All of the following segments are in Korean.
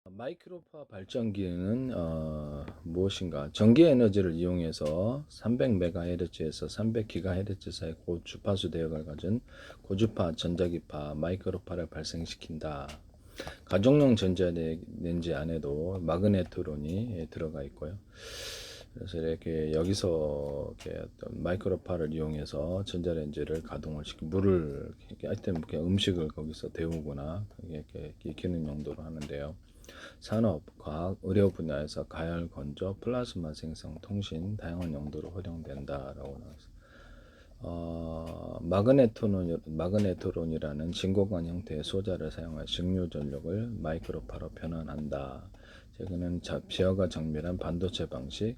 마이크로파 발전기는 무엇인가? 전기 에너지를 이용해서 300MHz에서 300GHz 사이 고주파수 대역을 가진 고주파 전자기파 마이크로파를 발생시킨다. 가정용 전자레인지 안에도 마그네트론이 들어가 있고요. 그래서 이렇게 여기서 이렇게 어떤 마이크로파를 이용해서 전자레인지를 가동을 시키 물을 하여튼 음식을 거기서 데우거나 이렇게 익히는 용도로 하는데요. 산업, 과학, 의료 분야에서 가열, 건조, 플라즈마 생성, 통신 다양한 용도로 활용된다라고 나왔어요. 마그네트론이라는 진공관 형태의 소자를 사용해 직류 전력을 마이크로파로 변환한다. 최근에는 제어가 정밀한 반도체 방식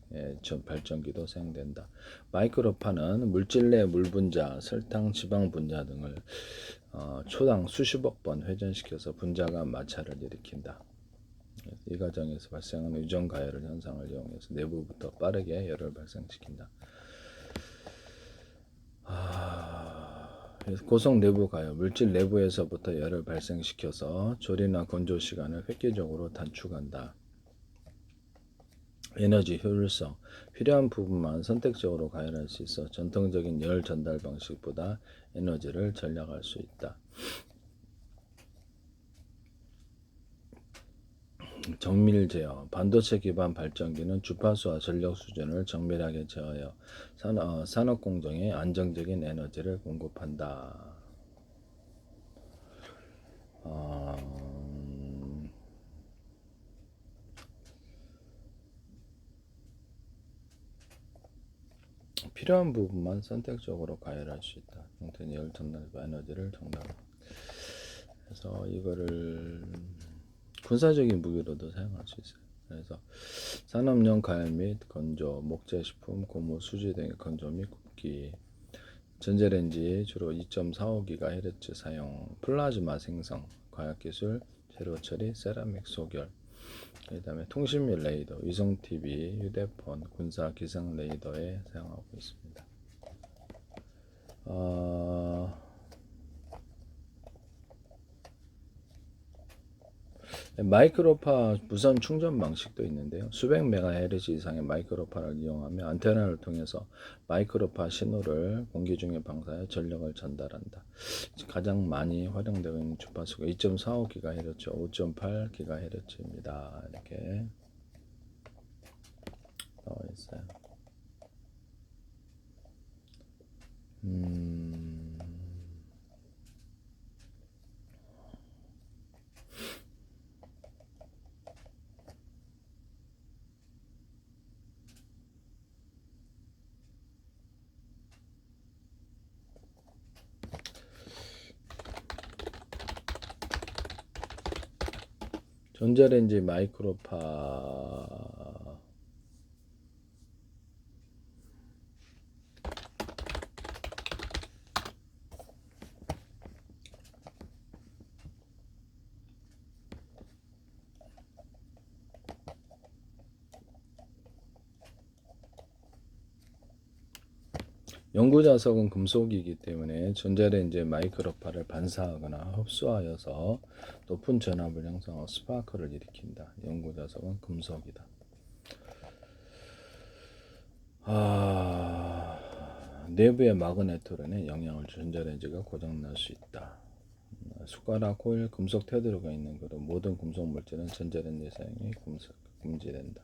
발전기도 사용된다. 마이크로파는 물질 내 물 분자, 설탕, 지방 분자 등을 초당 수십억 번 회전시켜서 분자간 마찰을 일으킨다. 이 과정에서 발생하는 유전 가열 현상을 이용해서 내부부터 빠르게 열을 발생시킨다. 고속 내부 가열, 물질 내부에서부터 열을 발생시켜서 조리나 건조 시간을 획기적으로 단축한다. 에너지 효율성, 필요한 부분만 선택적으로 가열할 수 있어 전통적인 열 전달 방식보다 에너지를 절약할 수 있다. 정밀 제어, 반도체 기반 발전기는 주파수와 전력 수준을 정밀하게 제어하여 산업 공정에 안정적인 에너지를 공급한다. 필요한 부분만 선택적으로 가열할 수 있다. 형태는 열 전달과 에너지를 정답. 그래서 이거를 군사적인 무기로도 사용할 수 있어요. 그래서 산업용 가열 및 건조, 목재식품, 고무, 수지 등의 건조 및 굽기, 전자레인지 주로 2.45GHz 사용, 플라즈마 생성, 과학기술, 재료 처리, 세라믹 소결, 그 다음에 통신 및 레이더, 위성 TV, 휴대폰, 군사 기상 레이더에 사용하고 있습니다. 마이크로파 무선 충전 방식도 있는데요. 수백 메가헤르츠 이상의 마이크로파를 이용하며 안테나를 통해서 마이크로파 신호를 공기 중에 방사해 전력을 전달한다. 가장 많이 활용되고 있는 주파수가 2.45GHz, 5.8GHz입니다. 이렇게 나와 있어요. 전자레인지 마이크로파 연구자석은 금속이기 때문에 전자레인지의 마이크로파를 반사하거나 흡수하여서 높은 전압을 형성하고 스파크를 일으킨다. 연구자석은 금속이다. 내부의 마그네트론에 영향을 주 전자레인지가 고장날 수 있다. 숟가락, 호일, 금속 테두리가 있는 그런 모든 금속 물질은 전자레인지 사용이 금지된다.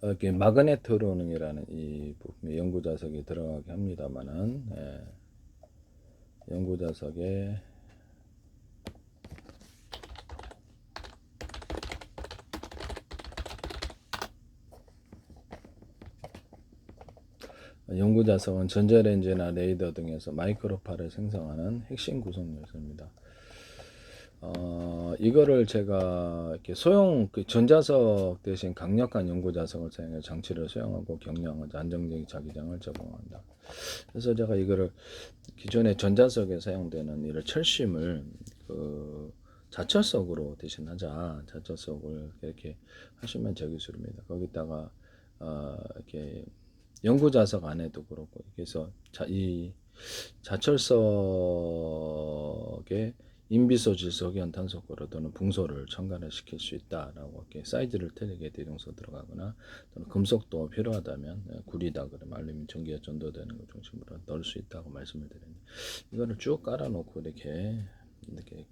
이렇게 마그네트론이라는 이 부품에 연구자석이 들어가게 합니다만은 연구자석에 연구자석은 전자레인지나 레이더 등에서 마이크로파를 생성하는 핵심 구성 요소입니다. 이거를 제가 이렇게 전자석 대신 강력한 연구자석을 사용해 장치를 소형하고 경량하고 안정적인 자기장을 제공한다. 그래서 제가 이거를 기존의 전자석에 사용되는 이런 철심을 자철석으로 대신하자. 자철석을 이렇게 하시면 저기술입니다. 거기다가 이렇게 연구자석 안에도 그렇고 그래서 이 자철석에 인비소, 질소, 흑연, 탄소, 고로 또는 붕소를 첨가를 시킬 수 있다라고 이렇게 사이즈를 틀리게 대동소 들어가거나 또는 금속도 필요하다면 구리다 그러면 알루미늄 전기가 전도되는 것 중심으로 넣을 수 있다고 말씀을 드렸는데 이거를 쭉 깔아놓고 이렇게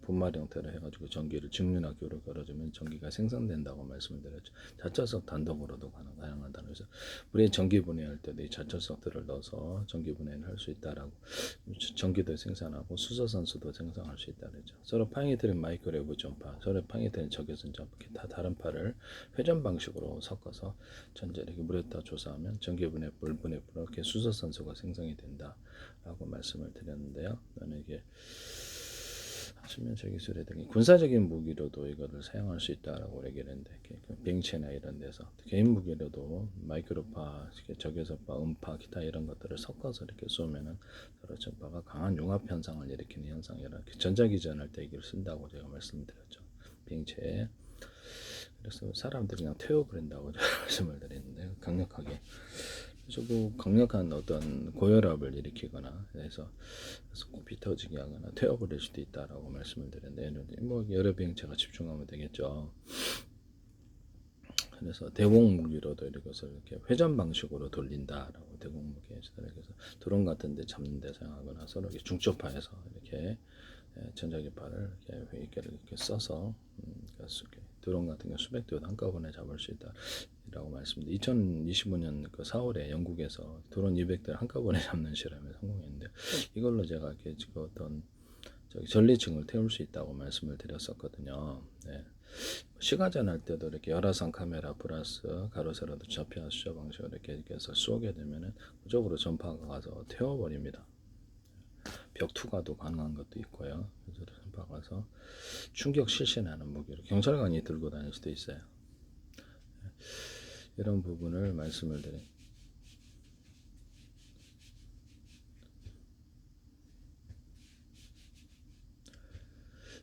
분말 형태로 해가지고 전기를 직륜압교로 걸어주면 전기가 생산된다고 말씀을 드렸죠. 자철석 단독으로도 가능하다는 그래서 우리 전기 분해할 때도 이 자철석들을 넣어서 전기 분해를 할 수 있다라고 전기도 생산하고 수소산소도 생성할 수 있다 그랬죠. 서로 파이트는 마이크로웨이브 전파, 서로 파이트는 적외선 전파, 다 다른 파를 회전 방식으로 섞어서 전자 이렇게 물에다 조사하면 전기 분해, 물 분해, 이렇게 수소산소가 생성이 된다라고 말씀을 드렸는데요. 저는 이게 하시면 저기술에 등의 군사적인 무기로도 이거를 사용할 수 있다라고 얘기를 했는데 비행체나 이런 데서 개인 무기로도 마이크로파, 적외선파, 음파, 기타 이런 것들을 섞어서 이렇게 쏘면은 서로 전파가 강한 융합 현상을 일으키는 현상이라 전자기전할 때 이걸 쓴다고 제가 말씀드렸죠. 비행체에 그래서 사람들이 그냥 태워버린다고 제가 말씀을 드렸는데 강력하게 그 강력한 어떤 고혈압을 일으키거나 그래서 피 터지게 하거나 태워버릴 수도 있다라고 말씀을 드렸는데 뭐 여러 비행체가 집중하면 되겠죠. 그래서 대공 무기로도 이렇게 회전 방식으로 돌린다라고 대공 무기에서 그래서 드론 같은 데 잡는 데 사용하거나 서로 이렇게 중초파에서 이렇게 전자기파를 이렇게 써서 드론 같은 경우 수백 대도 한꺼번에 잡을 수 있다라고 말씀드렸는데 2025년 그 4월에 영국에서 드론 200대를 한꺼번에 잡는 실험에 성공했는데 이걸로 제가 이렇게 어떤 전리층을 태울 수 있다고 말씀을 드렸었거든요. 네. 시가전할 때도 이렇게 열화상 카메라 플러스 가로세로도 접혀 수저 방식으로 이렇게 해서 쏘게 되면은 그쪽으로 전파가 가서 태워버립니다. 벽 투과도 가능한 것도 있고요. 그래서 전파가 가서 충격 실신하는 무기로 경찰관이 들고 다닐 수도 있어요. 이런 부분을 말씀을 드린.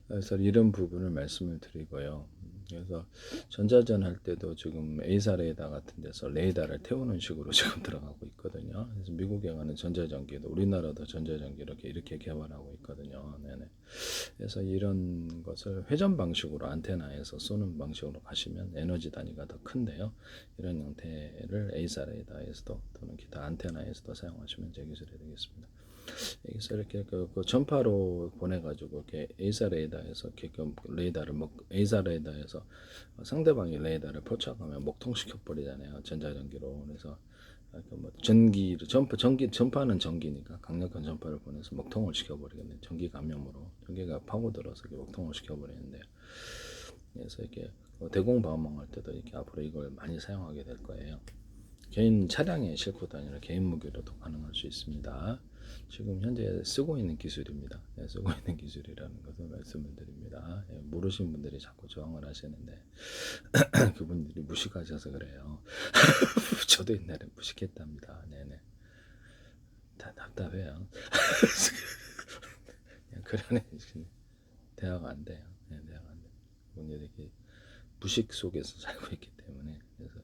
그래서 이런 부분을 말씀을 드리고요. 그래서 전자전 할 때도 지금 A사 레이더 같은 데서 레이더를 태우는 식으로 지금 들어가고 있거든요. 그래서 미국에 가는 전자전기도 우리나라도 전자전기 이렇게 개발하고 있거든요. 네네. 그래서 이런 것을 회전 방식으로 안테나에서 쏘는 방식으로 가시면 에너지 단위가 더 큰데요. 이런 형태를 A사 레이더에서도 또는 기타 안테나에서도 사용하시면 제 기술이 되겠습니다. 여기서 이렇게 그 전파로 보내가지고 이렇게 A사 레이더에서 레이더를 A사 레이더에서 상대방의 레이더를 포착하면 목통시켜 버리잖아요. 전자전기로. 그래서 뭐 전파는 전기니까 강력한 전파를 보내서 목통을 시켜버리겠네. 전기 감염으로 전기가 파고들어서 목통을 시켜버리는데 그래서 이렇게 대공 방어망 할 때도 이렇게 앞으로 이걸 많이 사용하게 될 거예요. 개인 차량에 싣고 다니는 개인 무기로도 가능할 수 있습니다. 지금 현재 쓰고 있는 기술입니다. 쓰고 있는 기술이라는 것을 말씀을 드립니다. 모르신 분들이 자꾸 저항을 하시는데 그분들이 무식하셔서 그래요. 저도 옛날에 무식했답니다. 네네. 다 답답해요. 그러네. 대화가 안 돼요. 대화가 안 돼요. 분들이 이렇게 무식 속에서 살고 있기 때문에 그래서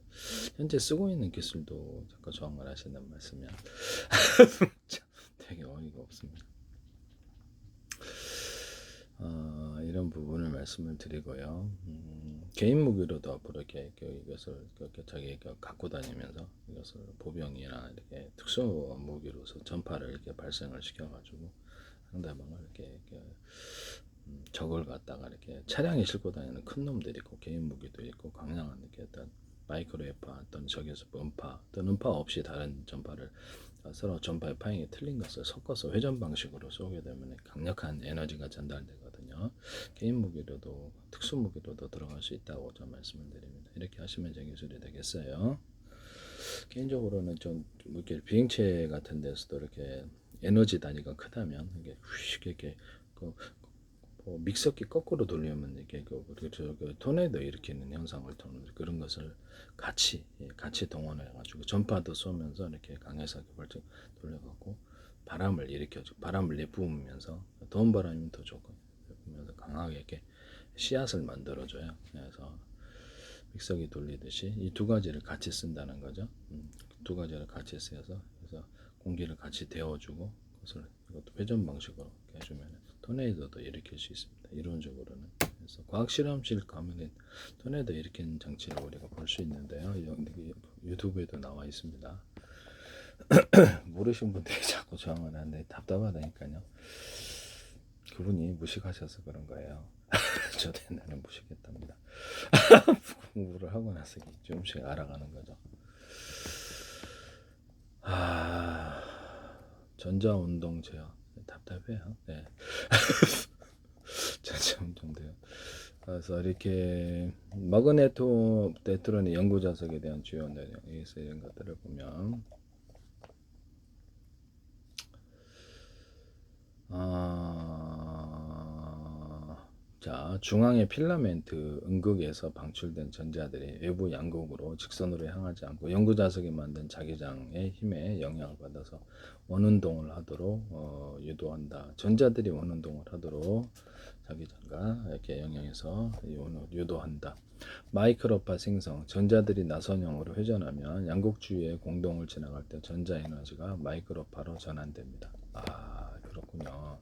현재 쓰고 있는 기술도 자꾸 저항을 하신다는 말씀이야. 되게 어이가 없습니다. 이런 부분을 말씀을 드리고요. 개인 무기로도 앞으로 이것을 자기 갖고 다니면서 이것을 보병이나 이렇게 특수 무기로서 전파를 이렇게 발생을 시켜가지고 상대방을 이렇게 적을 갖다가 이렇게 차량에 싣고 다니는 큰 놈들이 있고 개인 무기도 있고 강량한 이렇게 어떤 마이크로웨파 또는 적외선 음파 또는 음파 없이 다른 전파를 서로 전파의 파형이 틀린 것을 섞어서 회전 방식으로 쏘게 되면 강력한 에너지가 전달되거든요. 개인 무기로도 특수 무기로도 들어갈 수 있다고 좀 말씀을 드립니다. 이렇게 하시면 제 기술이 되겠어요. 개인적으로는 좀 이렇게 비행체 같은 데서도 이렇게 에너지 단위가 크다면 이게 휙 이렇게 믹서기 거꾸로 돌리면 이렇게 토네이도 일으키는 현상을 통해 그런 것을 같이 동원해 가지고 전파도 쏘면서 이렇게 강해서 벌쩍 돌려갖고 바람을 일으켜주고 바람을 내뿜으면서 더운 바람이면 더 좋고 내뿜으면서 강하게 이렇게 씨앗을 만들어줘요. 그래서 믹서기 돌리듯이 이 두 가지를 같이 쓴다는 거죠. 두 가지를 같이 써서 그래서 공기를 같이 데워주고 것을 이것도 회전 방식으로 해주면 토네이도도 일으킬 수 있습니다. 이론적으로는. 그래서 과학 실험실 가면은 토네이도 일으키는 장치를 우리가 볼 수 있는데요. 유튜브에도 나와 있습니다. 모르신 분들이 자꾸 저항을 하는데 답답하다니까요. 그분이 무식하셔서 그런 거예요. 저도 옛날에 무식했답니다. 공부를 하고 나서 조금씩 알아가는 거죠. 전자운동 제어 답답해요. 네. 전자운동돼요. 그래서 이렇게 마그네토테트론의 연구 자석에 대한 주요 내용, 이런 것들을 보면 자, 중앙의 필라멘트 음극에서 방출된 전자들이 외부 양극으로 직선으로 향하지 않고 연구 자석이 만든 자기장의 힘에 영향을 받아서 원운동을 하도록 유도한다. 전자들이 원운동을 하도록 자기장과 이렇게 영향해서 유도한다. 마이크로파 생성, 전자들이 나선형으로 회전하면 양극 주위의 공동을 지나갈 때 전자 에너지가 마이크로파로 전환됩니다. 그렇군요.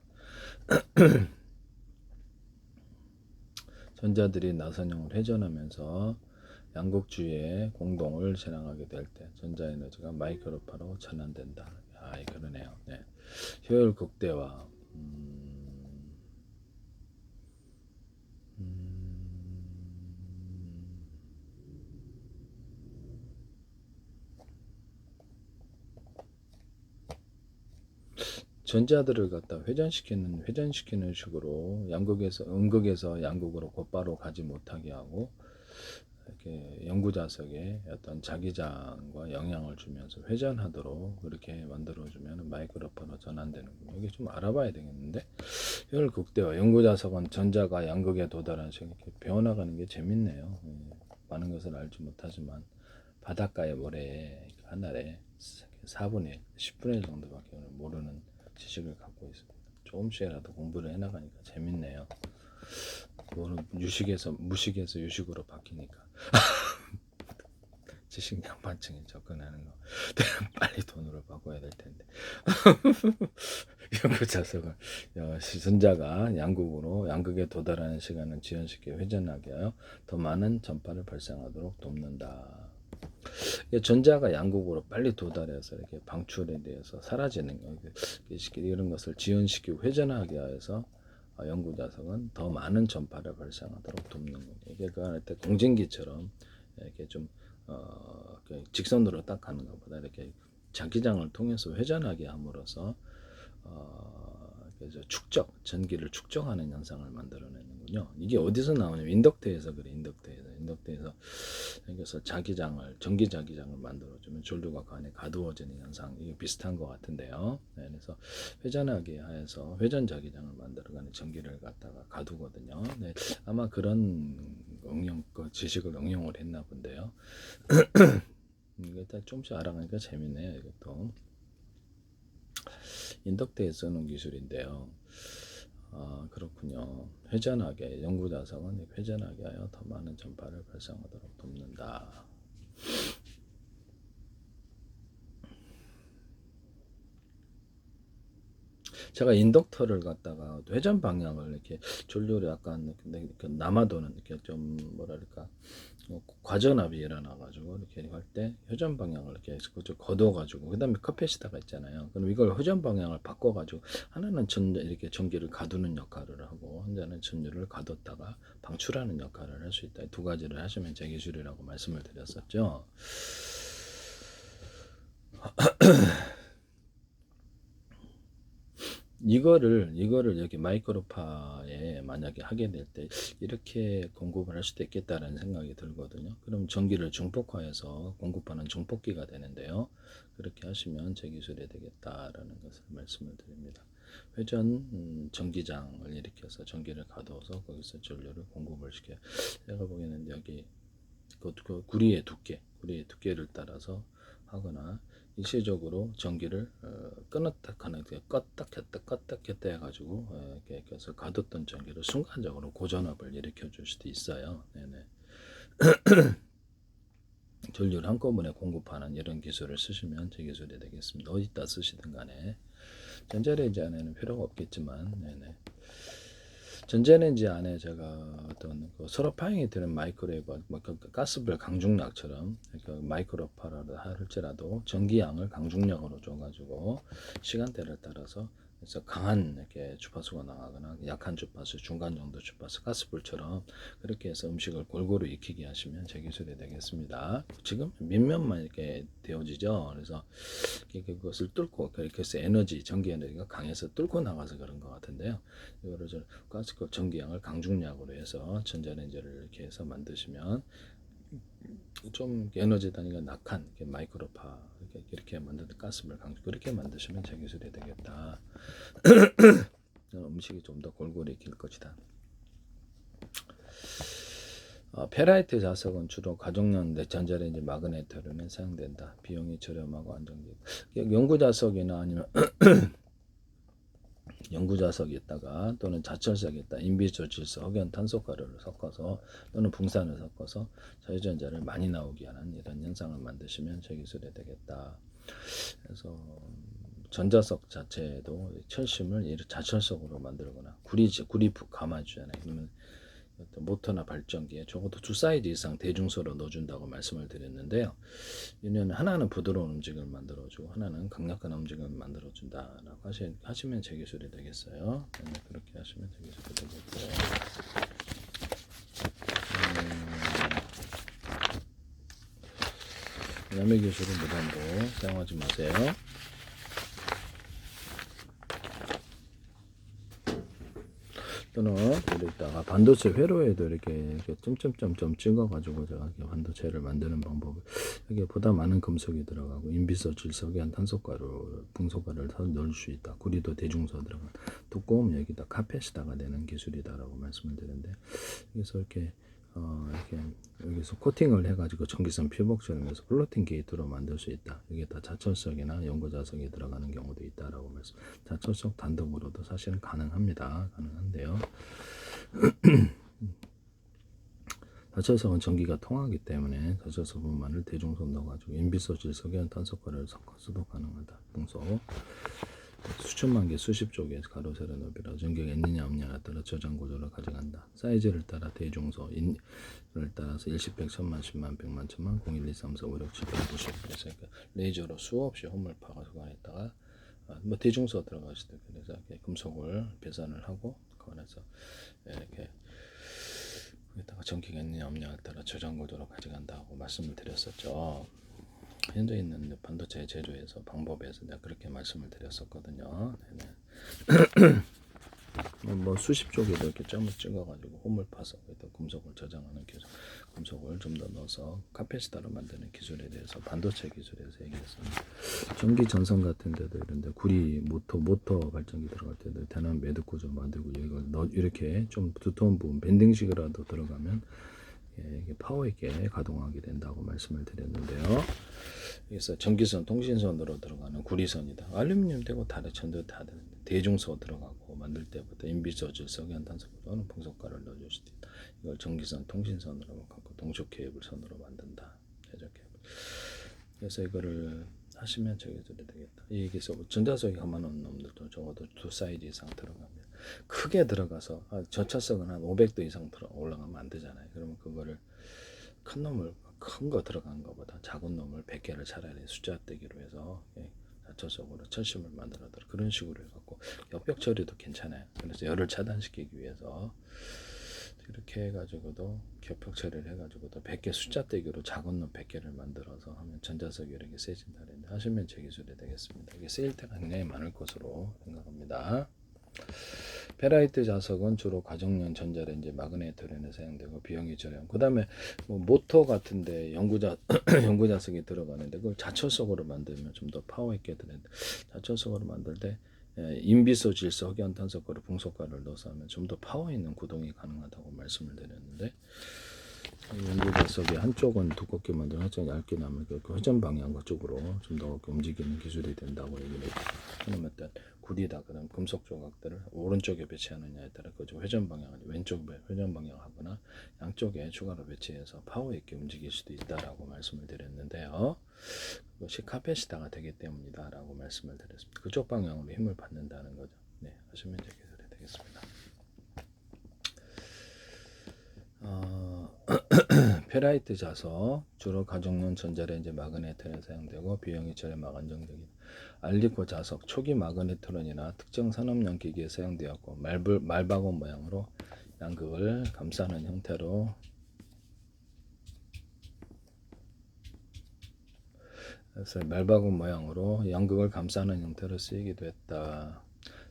전자들이 나선형을 회전하면서 양극 주위의 공동을 지나가게 될 때 전자 에너지가 마이크로파로 전환된다. 그러네요. 네. 효율 극대화. 전자들을 갖다 회전시키는 식으로 음극에서 양극으로 곧바로 가지 못하게 하고 이렇게 연구 자석에 어떤 자기장과 영향을 주면서 회전하도록 그렇게 만들어주면 마이크로파로 전환되는군요. 이게 좀 알아봐야 되겠는데 효율 극대화. 연구 자석은 전자가 양극에 도달하는 식으로 이렇게 배워나가는 게 재밌네요. 많은 것을 알지 못하지만 바닷가의 모래에 한 알에 4분의 1, 10분의 1 정도밖에 모르는 지식을 갖고 있습니다. 조금씩이라도 공부를 해나가니까 재밌네요. 무식에서 유식으로 바뀌니까 지식 양반층이 접근하는 거 빨리 돈으로 바꿔야 될 텐데. 연구 자석은 전자가 양극에 도달하는 시간을 지연시켜 회전하게 하여 더 많은 전파를 발생하도록 돕는다. 전자가 양극으로 빨리 도달해서 이렇게 방출에 대해서 사라지는 거, 이런 것을 지연시키고 회전하게 해서 연구 자석은 더 많은 전파를 발생하도록 돕는 거예요. 이게 그 공진기처럼 이렇게 좀 직선으로 딱 가는 것보다 이렇게 자기장을 통해서 회전하게 함으로써 전기를 축적하는 현상을 만들어내는군요. 이게 어디서 나오냐면 인덕터에서 그래. 인덕터에서 그래서 전기 자기장을 만들어주면 전류가 그 안에 가두어지는 현상, 이게 비슷한 것 같은데요. 네, 그래서 회전하게 해서 회전 자기장을 만들어가는 전기를 갖다가 가두거든요. 네, 아마 그런 지식을 응용을 했나 본데요. 일단 조금씩 알아가니까 재밌네요. 이것도. 인덕터에 쓰는 기술인데요. 그렇군요. 연구 자석은 회전하게 하여 더 많은 전파를 발생하도록 돕는다. 제가 인덕터를 갖다가 회전 방향을 이렇게 전류를 약간 남아도는 이렇게 좀 뭐랄까 과전압이 일어나가지고 이렇게 할 때 회전 방향을 이렇게 걷어가지고 그다음에 커패시터가 있잖아요. 그럼 이걸 회전 방향을 바꿔가지고 하나는 이렇게 전기를 가두는 역할을 하고 한자는 전류를 가뒀다가 방출하는 역할을 할 수 있다. 두 가지를 하시면 제 기술이라고 말씀을 드렸었죠. 이거를 여기 마이크로파에 만약에 하게 될 때 이렇게 공급을 할 수도 있겠다라는 생각이 들거든요. 그럼 전기를 증폭화해서 공급하는 증폭기가 되는데요. 그렇게 하시면 제 기술이 되겠다라는 것을 말씀을 드립니다. 회전 전기장을 일으켜서 전기를 가둬서 거기서 전류를 공급을 시켜요. 제가 보기에는 여기 그 구리의 두께를 따라서 하거나 일시적으로 전기를 끊었다 껐다 켰다 해가지고 이렇게 해서 가뒀던 전기를 순간적으로 고전압을 일으켜 줄 수도 있어요. 네네. 전류를 한꺼번에 공급하는 이런 기술을 쓰시면 제 기술이 되겠습니다. 어디다 쓰시든 간에. 전자레인지 안에는 필요가 없겠지만, 네네. 전자레인지 안에 제가 어떤 그 서로파잉이 되는 마이크로웨이브, 가스불 강중력처럼 그 마이크로파라도 할지라도 전기양을 강중력으로 줘가지고 시간대를 따라서 그래서 강한 이렇게 주파수가 나가거나 약한 주파수, 중간 정도 주파수, 가스불처럼 그렇게 해서 음식을 골고루 익히게 하시면 제 기술이 되겠습니다. 지금 밑면만 이렇게 되어지죠. 그래서 그것을 뚫고 이렇게 해서 에너지, 전기 에너지가 강해서 뚫고 나가서 그런 것 같은데요. 이거를 가스급 전기양을 강중량으로 해서 전자레인지를 이렇게 해서 만드시면 좀 에너지 단위가 낙한 마이크로파 이렇게 만드는 가스불 강중 그렇게 만드시면 제 기술이 되겠다. 음식이 좀 더 골고루 익힐 것이다. 페라이트 자석은 주로 가정용 전자레인지 마그네트로는 사용된다. 비용이 저렴하고 안정적. 연구 자석이나 아니면 연구 자석이 있다가 또는 자철석이 있다. 인비조질소, 흑연, 탄소가루를 섞어서 또는 붕산을 섞어서 자유전자를 많이 나오게 하는 이런 현상을 만드시면 제 기술이 되겠다. 그래서 전자석 자체도 철심을 자철석으로 만들거나 구리 감아주잖아요. 그러면 모터나 발전기에 적어도 2사이즈 이상 대중소로 넣어준다고 말씀을 드렸는데요. 이는 하나는 부드러운 음식을 만들어주고 하나는 강력한 음식을 만들어준다라고 하시면 제 기술이 되겠어요. 네, 그렇게 하시면 제 기술이 되겠고요. 남의 기술은 무단도 사용하지 마세요. 또는 여기다가 반도체 회로에도 이렇게 점점점점 찍어가지고 제가 반도체를 만드는 방법. 여기에 보다 많은 금속이 들어가고 인비소, 질석이 한 탄소가루, 붕소가루를 넣을 수 있다. 구리도 대중소 들어간 두꺼우면 여기다 카펫에다가 내는 기술이다라고 말씀을 드렸는데 여기서 이렇게 여기서 코팅을 해가지고 전기선 피복처럼 해서 플로팅 게이트로 만들 수 있다. 여기다 자철석이나 연고 자석이 들어가는 경우도 있다라고 말씀. 자철석 단독으로도 사실은 가능합니다. 가능한데요. 자철석은 전기가 통하기 때문에 자철석 부분만을 대중선 넣어가지고 인비소, 질석이나 탄소가루를 섞어서도 가능하다. 붕소. 수천만 개, 수십조 개의 가로, 세로, 높이로 전기가 있느냐 없느냐에 따라 저장 구조를 가져간다. 사이즈를 따라 대중소를 따라서 1, 10, 100, 1000만, 10만, 100만, 1000만, 0, 1, 2, 3, 4, 5, 6, 7, 8, 90 그래서 레이저로 수없이 홈을 파가지고 안에다가 대중소 들어가실 때 그래서 금속을 배선을 하고 그 안에서 이렇게 여기다가 전기가 있느냐 없느냐에 따라 저장 구조로 가져간다고 말씀을 드렸었죠. 현재 있는 반도체 제조에서 방법에서 내가 그렇게 말씀을 드렸었거든요. 뭐 수십 쪽에도 이렇게 점을 찍어가지고 홈을 파서 금속을 저장하는 기술, 금속을 좀 더 넣어서 카페시타로 만드는 기술에 대해서 반도체 기술에서 얘기했습니다. 전기 전선 같은 데도 이런데 구리 모터 발전기 들어갈 때도 대난 매듭 구조 만들고 이걸 이렇게 좀 두터운 부분 밴딩식이라도 들어가면 이게 파워 있게 가동하게 된다고 말씀을 드렸는데요. 그래서 전기선, 통신선으로 들어가는 구리선이다. 알루미늄 되고 전도 다 되는데 대중소 들어가고 만들 때부터 인비소, 질석, 연탄소 또는 붕속가루를 넣어줄 수도 있다. 이걸 전기선, 통신선으로 갖고 동축 케이블 선으로 만든다. 해적 케이블. 그래서 이거를 하시면 저게 되겠다. 여기서 전자석이 가만한 놈들도 적어도 2사이즈 이상 들어가면 크게 들어가서 저차석은 한 500도 이상 올라가면 안 되잖아요. 그러면 그거를 큰 거 들어간 것보다 작은 놈을 100개를 차라리 숫자 떼기로 해서 자철석으로 철심을 만들어더라. 그런 식으로 해갖고 역벽 처리도 괜찮아요. 그래서 열을 차단시키기 위해서 이렇게 해가지고도 겹벽 처리를 해가지고도 100개 숫자 떼기로 작은 놈 100개를 만들어서 하면 전자석이 이렇게 세진다는데 하시면 제 기술이 되겠습니다. 이게 쓰일 때가 굉장히 많을 것으로 생각합니다. 페라이트 자석은 주로 가정용 전자레인지 마그네트론에 사용되고 비용이 저렴. 그 다음에 뭐 모터 같은데 연구 자석이 들어가는데 그걸 자철석으로 만들면 좀 더 파워 있게 되는데 자철석으로 만들 때 인비소, 질소, 흑연, 탄소가루, 붕소가루를 넣어서 하면 좀 더 파워 있는 구동이 가능하다고 말씀을 드렸는데 연구 자석의 한쪽은 두껍게 만들고 한쪽은 얇게 남은 그 회전 방향 쪽으로 좀 더 움직이는 기술이 된다고 얘기를 했고 그러면 일단 구리다 그럼 금속 조각들을 오른쪽에 배치하느냐에 따라 그 회전 방향을 왼쪽 회전 방향하거나 양쪽에 추가로 배치해서 파워 있게 움직일 수도 있다라고 말씀을 드렸는데요. 그것이 카페시타가 되기 때문이다라고 말씀을 드렸습니다. 그쪽 방향으로 힘을 받는다는 거죠. 네, 하시면 되겠습니다. 페라이트 자석 주로 가정용 전자레인지 마그네트론에 사용되고 비용이 저렴하고 안정적인 알리코 자석 초기 마그네트론이나 특정 산업용 기기에 사용되었고 말바구 모양으로 양극을 감싸는 형태로 말바구 모양으로 양극을 감싸는 형태로 쓰이기도 했다.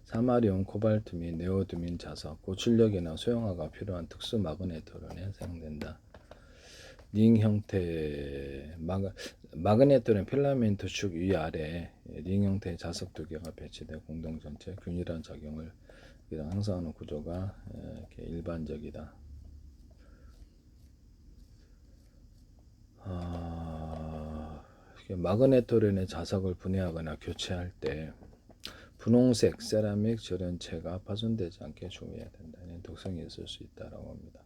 사마리움, 코발트 및 네오드민 자석, 고출력이나 소형화가 필요한 특수 마그네트론에 사용된다. 링 형태 마그네트론 필라멘트 축 위아래 링 형태의 자석 두 개가 배치돼 공동 전체 균일한 작용을 형성하는 구조가 이렇게 일반적이다. 마그네트론의 자석을 분해하거나 교체할 때 분홍색 세라믹 절연체가 파손되지 않게 주의해야 된다는 독성이 있을 수 있다고 합니다.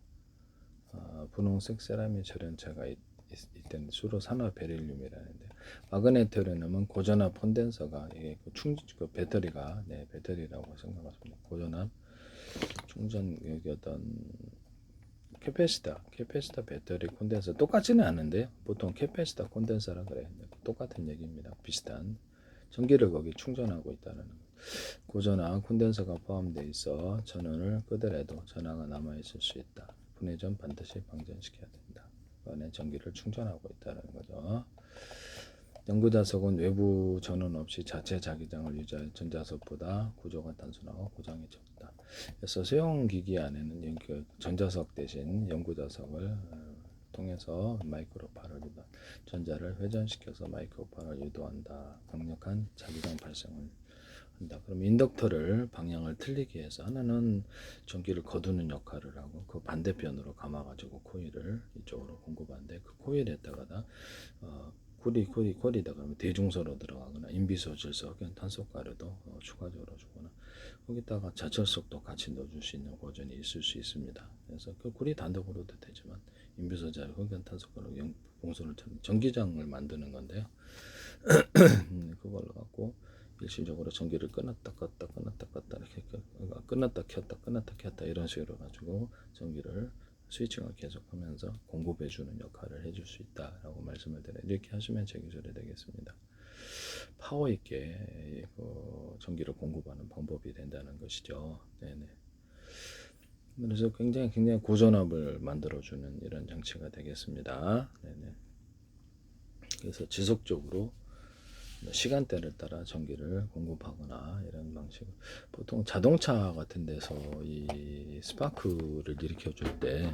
분홍색 세라믹 절연체가 있던데 주로 산화 베릴륨이라는데 마그네트론은 고전압 콘덴서가 이게 그 배터리가 배터리라고 생각하십니다. 고전압 충전 여기 어떤 캐패시터 배터리 콘덴서 똑같지는 않은데요. 보통 캐패시터 콘덴서라 그래요. 똑같은 얘기입니다. 비슷한 전기를 거기 충전하고 있다는 거. 고전압 콘덴서가 포함되어 있어 전원을 끄더라도 전하가 남아 있을 수 있다. 분해 전 반드시 방전시켜야 된다. 그 안에 전기를 충전하고 있다는 거죠. 연구자석은 외부 전원 없이 자체 자기장을 유지할 전자석보다 구조가 단순하고 고장이 적다. 그래서 소형기기 안에는 전자석 대신 연구자석을 통해서 마이크로파를 유도한 전자를 회전시켜서 마이크로파를 유도한다. 강력한 자기장 발생을 한다. 그럼 인덕터를 방향을 틀리게 해서 하나는 전기를 거두는 역할을 하고 그 반대편으로 감아가지고 코일을 이쪽으로 공급하는데 그 코일에다가 콜이다 그러면 대중소로 들어가거나 인비소 질소 흑연 탄소가루도 추가적으로 주거나 거기다가 자철석도 같이 넣어줄 수 있는 버전이 있을 수 있습니다. 그래서 그 콜이 단독으로도 되지만 인비소 자 흑연 탄소가루 봉선을 전기장을 만드는 건데요. 그걸로 갖고 일시적으로 전기를 끊었다 껐다 이렇게 끊었다 켰다 이런 식으로 가지고 전기를 스위칭을 계속하면서 공급해주는 역할을 해줄 수 있다라고 말씀을 드려요. 이렇게 하시면 제 기술이 되겠습니다. 파워 있게 전기를 공급하는 방법이 된다는 것이죠. 네네. 그래서 굉장히 고전압을 만들어주는 이런 장치가 되겠습니다. 네네. 그래서 지속적으로 시간대를 따라 전기를 공급하거나 이런 방식. 보통 자동차 같은 데서 이 스파크를 일으켜 줄 때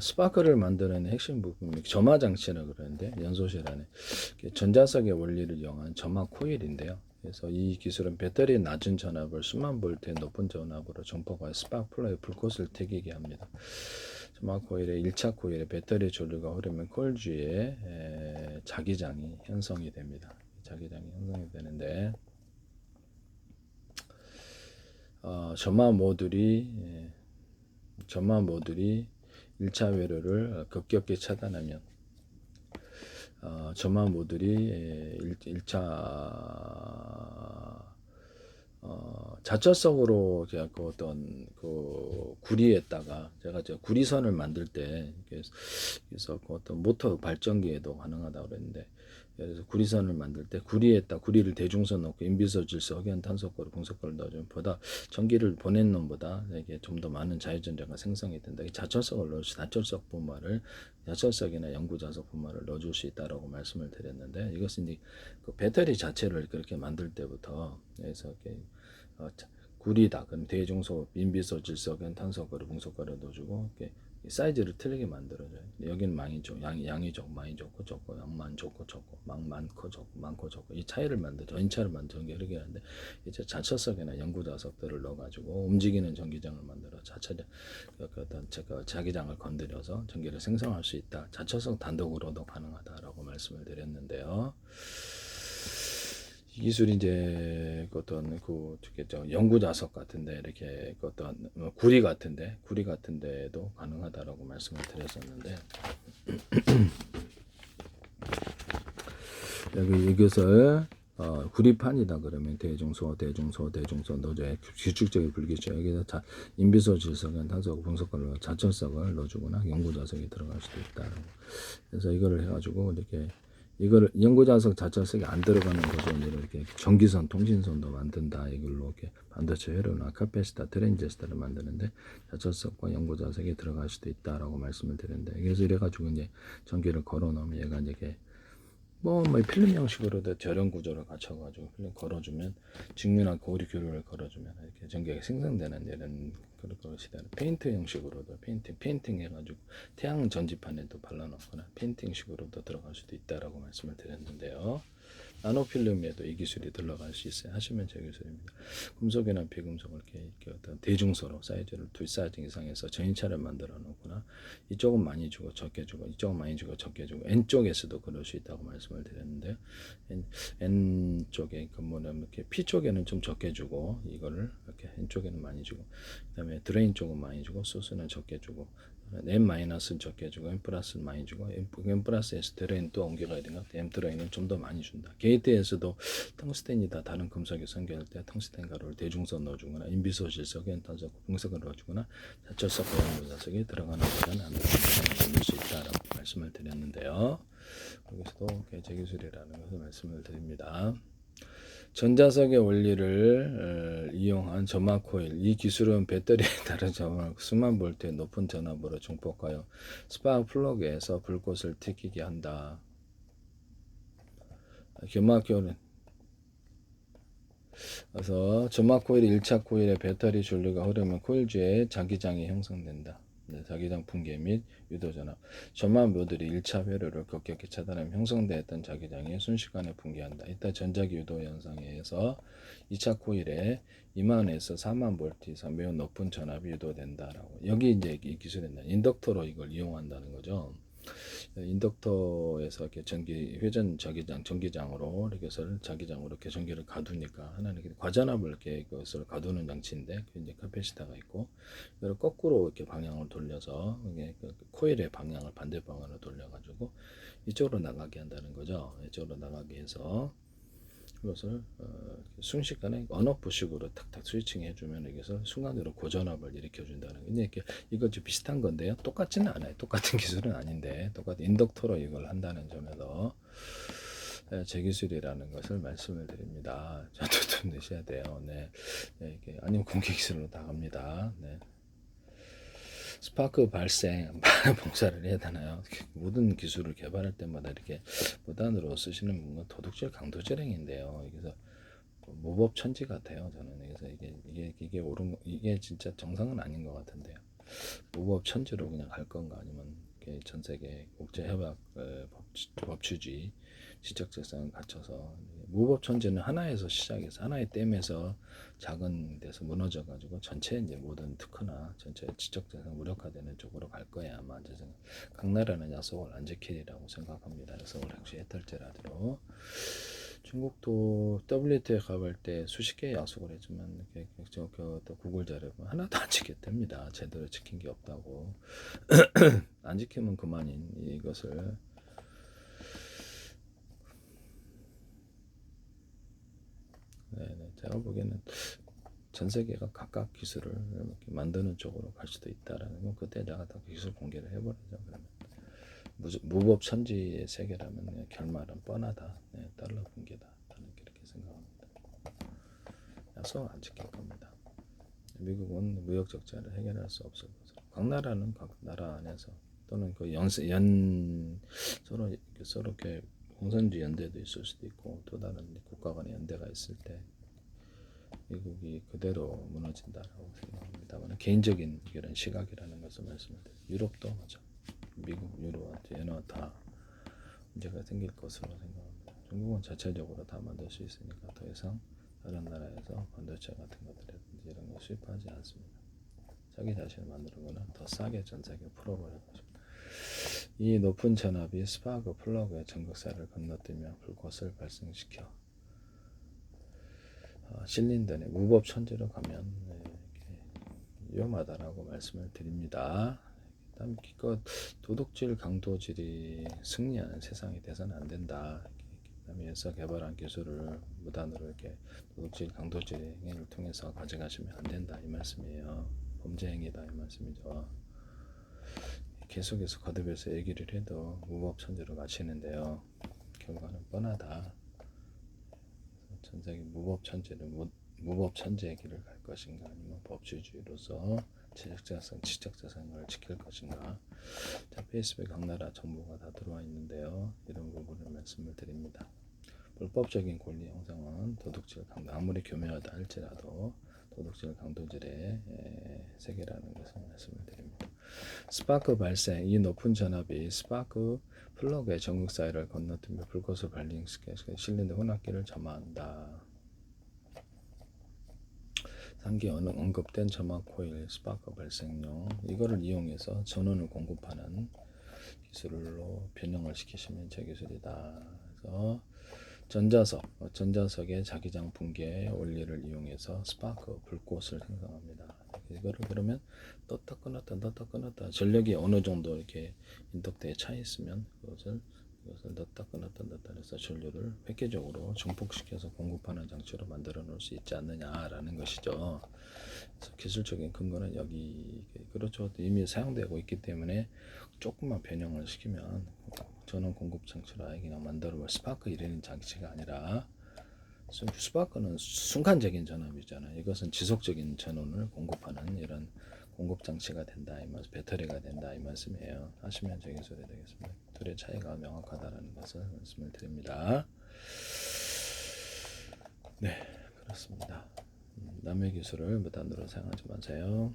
스파크를 만드는 핵심 부분이 점화 장치라고 그러는데 연소실 안에 전자석의 원리를 이용한 점화 코일인데요. 그래서 이 기술은 배터리의 낮은 전압을 수만 볼트의 높은 전압으로 전폭하여 스파크 플러의 불꽃을 튀기게 합니다. 점화 코일의 1차 코일에 배터리 전류가 흐르면 코일 주위에 자기장이 형성이 됩니다. 자기장이 형성이 되는데 점화 모듈이 1차 회로를 급격히 차단하면 점화 모듈이 1차 자철석으로 제가 그 어떤 그 구리에다가 제가 구리선을 만들 때 그래서 그 어떤 모터 발전기에도 가능하다고 그랬는데 그래서 구리선을 만들 때 구리를 대중선 넣고 인비소 질소 흑연 탄소가루 금속가루 넣어주면 보다 전기를 보낸 놈보다 이게 좀 더 많은 자유전자가 생성이 된다. 자철석을 넣을 수 자철석 분말을 자철석이나 연구자석 분말을 넣어줄 수 있다라고 말씀을 드렸는데 이것은 이제 그 배터리 자체를 그렇게 만들 때부터 그래서 이렇게 구리다. 그럼 대중소, 인비소, 질소견, 탄소가루, 분소가루 넣어주고 이렇게 사이즈를 틀리게 만들어줘요. 여기는 양이 적고 많이 적고 적고 양만 적고 적고 많고 적고 많고 적고 이 차이를 전차를 만드는 게 이렇게 하는데 이제 자처석이나 연구자석들을 넣어가지고 움직이는 전기장을 만들어 어떤 자기장을 건드려서 전기를 생성할 수 있다. 자처석 단독으로도 가능하다라고 말씀을 드렸는데요. 이 기술이 이제 어떤 연구 자석 같은데 이렇게 어떤 구리 같은데도 가능하다라고 말씀을 드렸었는데 여기 이것을 구리판이다 그러면 대중소 넣어줘야 규칙적인 불기죠. 여기다 인비소, 질소견, 탄소, 분석가루, 자철석을 넣어주거나 연구 자석이 들어갈 수도 있다. 그래서 이거를 해가지고 이거를 연구자석 자체석이 안 들어가는 곳으로 이렇게 전기선, 통신선도 만든다. 이걸로 이렇게 반도체 회로나 카페시터, 트랜지스터를 만드는데 자체석과 연구자석이 들어갈 수도 있다라고 말씀을 드렸는데 그래서 이래가지고 이제 전기를 걸어놓으면 얘가 이제 뭐 필름 형식으로도 절연 구조를 갖춰가지고 필름 걸어주면 직류나 고리 교류를 걸어주면 이렇게 전기가 생성되는 이런 그런 것이다. 페인트 형식으로도 페인팅 해가지고 태양 전지판에도 발라놓거나 페인팅식으로도 들어갈 수도 있다라고 말씀을 드렸는데요. 나노필름에도 이 기술이 들어갈 수 있어요. 하시면 제 기술입니다. 금속이나 비금속을 이렇게 어떤 대중소로 사이즈를 2사이즈 이상해서 전인차를 만들어 놓거나 이쪽은 많이 주고 적게 주고 이쪽은 많이 주고 적게 주고 N쪽에서도 그럴 수 있다고 말씀을 드렸는데요. N쪽에 이렇게 P쪽에는 좀 적게 주고 이거를 이렇게 N쪽에는 많이 주고 그다음에 드레인 쪽은 많이 주고 소스는 적게 주고 N-는 적게 주고 N+는 많이 주고 N+에서 드레인 또 옮겨가야 되니까 M 드레인은 좀 더 많이 준다. 게이트에서도 텅스텐이다 다른 금속이 성결할 때 텅스텐 가루를 대중선 넣어주거나 인비소, 질소계, 탄소, 분석을 넣어주거나 자철석 연구자석이 들어가는 것은 안 만들 수 있다라고 말씀을 드렸는데요. 여기서도 제기술이라는 것을 말씀을 드립니다. 전자석의 원리를 이용한 점화 코일. 이 기술은 배터리에 따른 점화 수만 볼트의 높은 전압으로 중폭하여 스파크 플러그에서 불꽃을 튀기게 한다. 점화 코일은 그래서 점화 코일 1차 코일에 배터리 전류가 흐르면 코일주에 자기장이 형성된다. 자기장 붕괴 및 유도 전압. 점화 모듈이 1차 회로를 급격히 차단하면 형성되었던 자기장이 순식간에 붕괴한다. 이따 전자기 유도 현상에 의해서 2차 코일에 2만에서 4만 볼트 이상 매우 높은 전압이 유도된다라고. 여기 이제 이 기술은 인덕터로 이걸 이용한다는 거죠. 인덕터에서 이렇게 회전 전기장으로 이렇게 자기장으로 이렇게 전기를 가두니까 하나는 과전압을 이렇게 그것을 가두는 장치인데 이제 카페시터가 있고 이걸 거꾸로 이렇게 방향을 돌려서 이게 코일의 방향을 반대 방향으로 돌려가지고 이쪽으로 나가게 한다는 거죠. 이쪽으로 나가게 해서 이것을 순식간에 언오프식으로 탁탁 스위칭 해주면 이것을 순간적으로 고전압을 일으켜준다는 게 이렇게 이거 좀 비슷한 건데요. 똑같지는 않아요. 똑같은 기술은 아닌데 똑같은 인덕터로 이걸 한다는 점에서 제 기술이라는 것을 말씀을 드립니다. 저도 좀 내셔야 돼요. 네, 이게 아니면 공개 기술로 나갑니다. 네. 스파크 발생 봉사를 해야 되나요? 모든 기술을 개발할 때마다 이렇게 무단으로 쓰시는 분은 도둑질 강도질행인데요. 그래서 무법천지 같아요. 저는 그래서 이게 진짜 정상은 아닌 것 같은데요. 무법천지로 그냥 갈 건가 아니면 전 세계 국제협약 법치주의 지적재산을 갖춰서 무법천지는 하나에서 시작해서 하나의 댐에서 작은 데서 무너져 가지고 전체 이제 모든 특허나 전체 지적재산 무력화되는 쪽으로 갈 거야 아마 제 생각. 각 나라는 야속을 안 지키리라고 생각합니다. 야속을 역시 해탈죄라도 중국도 WTO에 가볼 때 수십 개 약속을 했지만 또 구글 자료 하나도 안 지켰답니다. 제대로 지킨 게 없다고. 안 지키면 그만인 이것을 제가 보기에는 전 세계가 각각 기술을 이렇게 만드는 쪽으로 갈 수도 있다라는 건 그때 내가 다 기술 공개를 해버리죠. 그러면 무법천지의 세계라면 결말은 뻔하다. 달러 붕괴다. 저는 그렇게 생각합니다. 약속 안 지킬 겁니다. 미국은 무역 적자를 해결할 수 없을 것으로. 각 나라는 각 나라 안에서 또는 그 서로 이렇게 공산주의 연대도 있을 수도 있고 또 다른 국가 간의 연대가 있을 때 미국이 그대로 무너진다라고 생각합니다만 개인적인 이런 시각이라는 것을 말씀드려요. 유럽도 마찬 미국, 유럽, 얘네와 다 문제가 생길 것으로 생각합니다. 중국은 자체적으로 다 만들 수 있으니까 더 이상 다른 나라에서 반도체 같은 것들이라든지 이런 거 수입하지 않습니다. 자기 자신을 만들거나 더 싸게 전 세계에 풀어버릴 것입니다. 이 높은 전압이 스파크 플러그의 전극사를 건너뛰며 불꽃을 발생시켜 실린더의 무법 천지로 가면 위험하다라고 말씀을 드립니다. 다음 기껏 도둑질 강도질이 승리하는 세상이 돼서는 안 된다. 그다음에서 개발한 기술을 무단으로 이렇게 도둑질 강도질을 통해서 가져가시면 안 된다 이 말씀이에요. 범죄 행위다 이 말씀이죠. 계속해서 거듭해서 얘기를 해도 무법 천지로 가시는데요. 결과는 뻔하다. 전 세계 무법 천지의 길을 갈 것인가 아니면 법치주의로서 지적자산을 지킬 것인가. 자, 페이스북 각 나라 정보가 다 들어와 있는데요. 이런 부분을 말씀을 드립니다. 불법적인 권리 형성은 도둑질 강도 아무리 교묘하다 할지라도 도둑질 강도질의 세계라는 것을 말씀을 드립니다. 스파크 발생 이 높은 전압이 스파크 플러그의 전극 사이를 건너뛰며 불꽃을 발생시켜 실린더 혼합기를 점화한다. 상기 언급된 점화 코일 스파크 발생용 이거를 이용해서 전원을 공급하는 기술로 변형을 시키시면 제 기술이다. 그래서 전자석의 자기장 붕괴 원리를 이용해서 스파크 불꽃을 생성합니다. 이거를 그러면 떴다 끊었다 전력이 어느 정도 이렇게 인덕대에 차 있으면 이것을 넣었다 끊었다 해서 전류를 획기적으로 증폭시켜서 공급하는 장치로 만들어 놓을 수 있지 않느냐라는 것이죠. 그래서 기술적인 근거는 여기 그렇죠. 이미 사용되고 있기 때문에 조금만 변형을 시키면 전원 공급 장치로 아예 그냥 만들어 스파크 이라는 장치가 아니라 스파크는 순간적인 전압이잖아요. 이것은 지속적인 전원을 공급하는 이런 공급 장치가 된다 이 말씀, 배터리가 된다 이 말씀이에요. 하시면 제 기술이 되겠습니다. 둘의 차이가 명확하다는 것을 말씀을 드립니다. 네, 그렇습니다. 남의 기술을 무단으로 사용하지 마세요.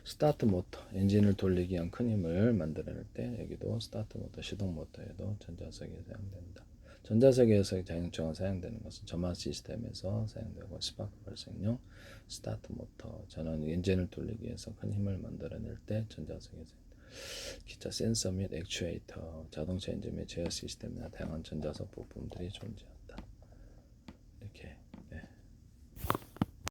스타트 모터, 엔진을 돌리기 위한 큰 힘을 만들어낼 때 여기도 스타트 모터, 시동 모터에도 전자석이 사용됩니다. 전자석에서 자율주행이 사용되는 것은 점화 시스템에서 사용되고 스파크 발생용 스타트 모터, 전원 엔진을 돌리기 위해서 큰 힘을 만들어낼 때 전자석에서 기타 센서 및 액추에이터, 자동차 엔진 및 제어 시스템이나 다양한 전자석 부품들이 존재합니다.